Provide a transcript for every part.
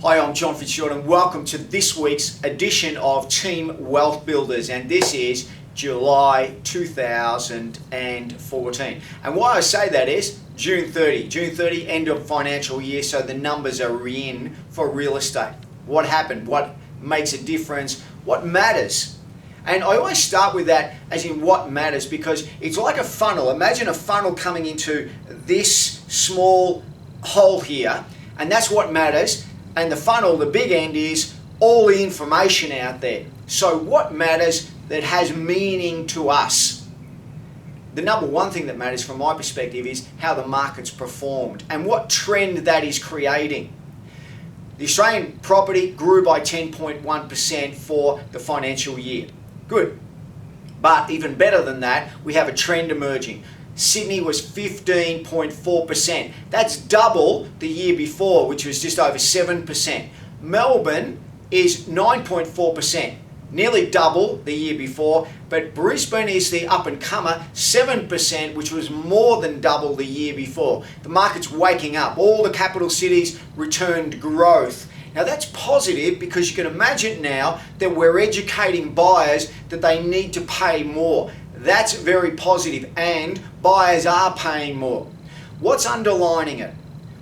Hi, I'm John Fitzgerald and welcome to this week's edition of Team Wealth Builders, and this is July 2014. And why I say that is June 30, end of financial year, so the numbers are in for real estate. What happened? What makes a difference? What matters? And I always start with that as in what matters, because it's like a funnel. Imagine a funnel coming into this small hole here, and that's what matters. And the funnel, the big end, is all the information out there. So what matters that has meaning to us? The number one thing that matters from my perspective is how the market's performed and what trend that is creating. The Australian property grew by 10.1% for the financial year. Good. But even better than that, we have a trend emerging. Sydney was 15.4%. That's double the year before, which was just over 7%. Melbourne is 9.4%, nearly double the year before. But Brisbane is the up-and-comer, 7%, which was more than double the year before. The market's waking up. All the capital cities returned growth. Now that's positive, because you can imagine now that we're educating buyers that they need to pay more. That's very positive, and buyers are paying more. What's underlining it?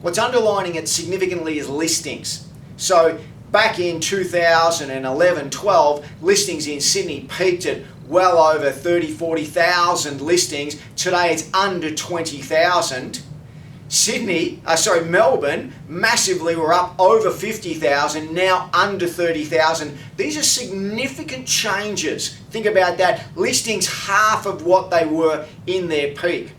What's underlining it significantly is listings. So back in 2011-12, listings in Sydney peaked at well over 40,000 listings. Today it's under 20,000. Melbourne massively were up over 50,000, now under 30,000. These are significant changes. Think about that. Listings half of what they were in their peak.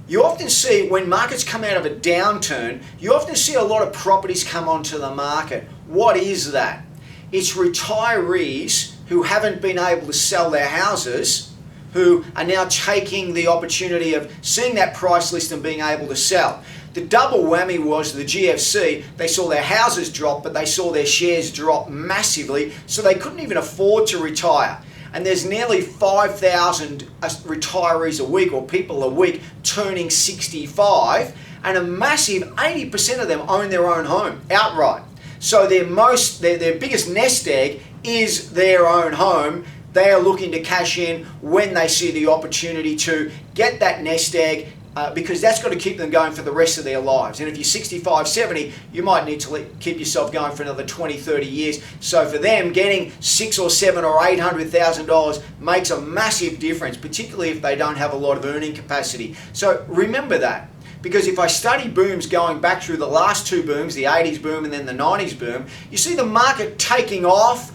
You often see when markets come out of a downturn, you often see a lot of properties come onto the market. What is that? It's retirees who haven't been able to sell their houses, who are now taking the opportunity of seeing that price list and being able to sell. The double whammy was the GFC. They saw their houses drop, but they saw their shares drop massively, so they couldn't even afford to retire. And there's nearly 5,000 retirees a week, or people a week, turning 65, and a massive 80% of them own their own home outright. So their biggest nest egg is their own home. They are looking to cash in when they see the opportunity to get that nest egg, because that's got to keep them going for the rest of their lives. And if you're 65, 70, you might need to keep yourself going for another 20, 30 years. So for them, getting $600,000 or $700,000 or $800,000 makes a massive difference, particularly if they don't have a lot of earning capacity. So remember that. Because if I study booms going back through the last two booms, the 80s boom and then the 90s boom, you see the market taking off,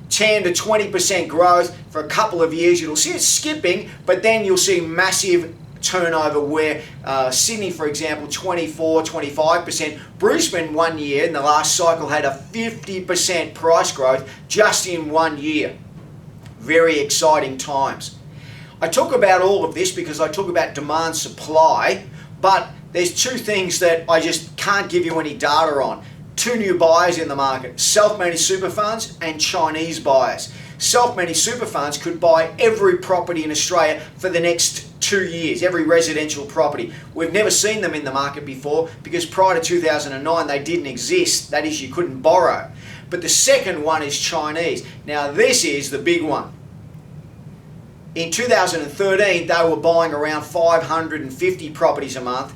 10 to 20% growth for a couple of years. You'll see it skipping, but then you'll see massive turnover where Sydney, for example, 24, 25%. Brisbane 1 year in the last cycle had a 50% price growth just in 1 year. Very exciting times. I talk about all of this because I talk about demand supply, but there's two things that I just can't give you any data on. Two new buyers in the market, self-managed super funds and Chinese buyers. Self-managed super funds could buy every property in Australia for the next 2 years, every residential property. We've never seen them in the market before because prior to 2009 they didn't exist. That is, you couldn't borrow. But the second one is Chinese. Now this is the big one. In 2013 they were buying around 550 properties a month.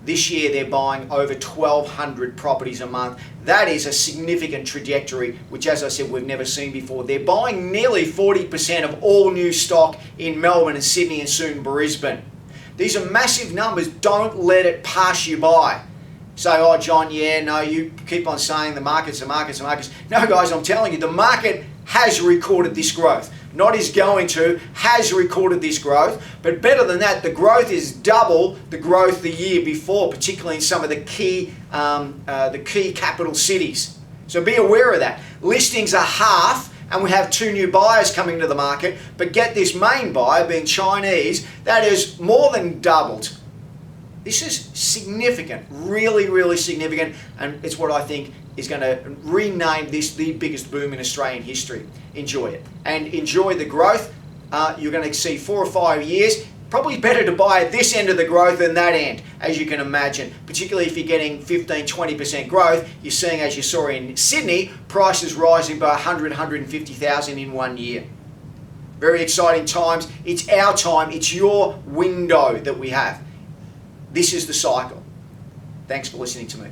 This year they're buying over 1,200 properties a month. That is a significant trajectory, which, as I said, we've never seen before. They're buying nearly 40% of all new stock in Melbourne and Sydney and soon Brisbane. These are massive numbers. Don't let it pass you by. Say, oh, John, yeah, no, you keep on saying the markets. No, guys, I'm telling you, the market has recorded this growth. Not is going to, has recorded this growth. But better than that, the growth is double the growth the year before, particularly in some of the key capital cities. So be aware of that. Listings are half, and we have two new buyers coming to the market. But get this, main buyer, being Chinese, that is more than doubled. This is significant, really, really significant, and it's what I think is going to rename this the biggest boom in Australian history. Enjoy it, and enjoy the growth. You're going to see 4 or 5 years. Probably better to buy at this end of the growth than that end, as you can imagine. Particularly if you're getting 15-20% growth, you're seeing, as you saw in Sydney, prices rising by 150,000 in 1 year. Very exciting times. It's our time. It's your window that we have. This is the cycle. Thanks for listening to me.